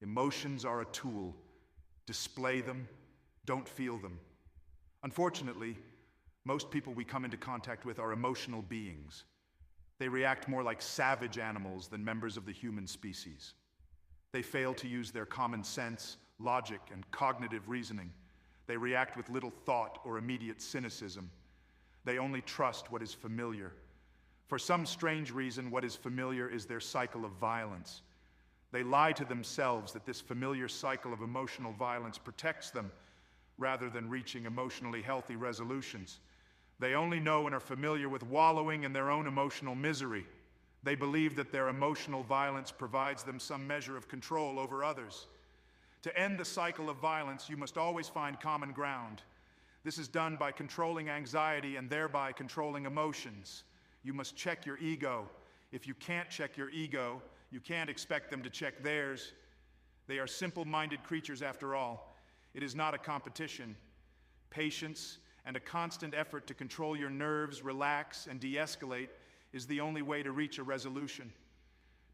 Emotions are a tool. Display them, don't feel them. Unfortunately, most people we come into contact with are emotional beings. They react more like savage animals than members of the human species. They fail to use their common sense, logic, and cognitive reasoning. They react with little thought or immediate cynicism. They only trust what is familiar. For some strange reason, what is familiar is their cycle of violence. They lie to themselves that this familiar cycle of emotional violence protects them rather than reaching emotionally healthy resolutions. They only know and are familiar with wallowing in their own emotional misery. They believe that their emotional violence provides them some measure of control over others. To end the cycle of violence, you must always find common ground. This is done by controlling anxiety and thereby controlling emotions. You must check your ego. If you can't check your ego, you can't expect them to check theirs. They are simple-minded creatures after all. It is not a competition. Patience and a constant effort to control your nerves, relax, and de-escalate is the only way to reach a resolution.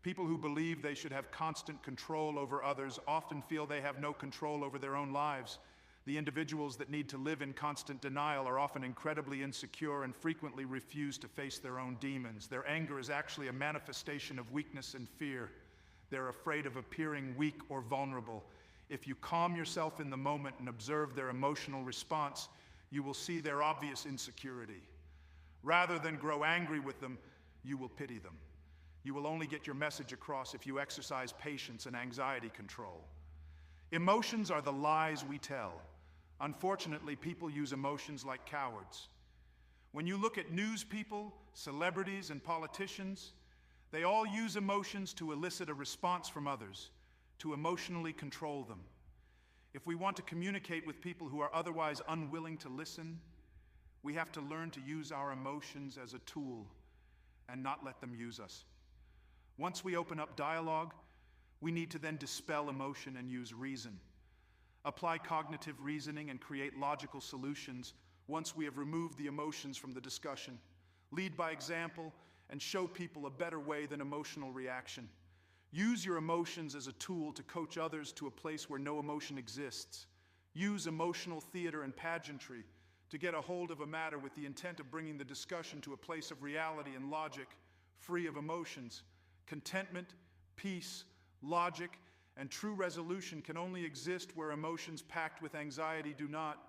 People who believe they should have constant control over others often feel they have no control over their own lives. The individuals that need to live in constant denial are often incredibly insecure and frequently refuse to face their own demons. Their anger is actually a manifestation of weakness and fear. They're afraid of appearing weak or vulnerable. If you calm yourself in the moment and observe their emotional response, you will see their obvious insecurity. Rather than grow angry with them, you will pity them. You will only get your message across if you exercise patience and anxiety control. Emotions are the lies we tell. Unfortunately, people use emotions like cowards. When you look at news people, celebrities, and politicians, they all use emotions to elicit a response from others, to emotionally control them. If we want to communicate with people who are otherwise unwilling to listen, we have to learn to use our emotions as a tool and not let them use us. Once we open up dialogue, we need to then dispel emotion and use reason. Apply cognitive reasoning and create logical solutions once we have removed the emotions from the discussion. Lead by example and show people a better way than emotional reaction. Use your emotions as a tool to coach others to a place where no emotion exists. Use emotional theater and pageantry to get a hold of a matter with the intent of bringing the discussion to a place of reality and logic, free of emotions. Contentment, peace, logic, and true resolution can only exist where emotions packed with anxiety do not.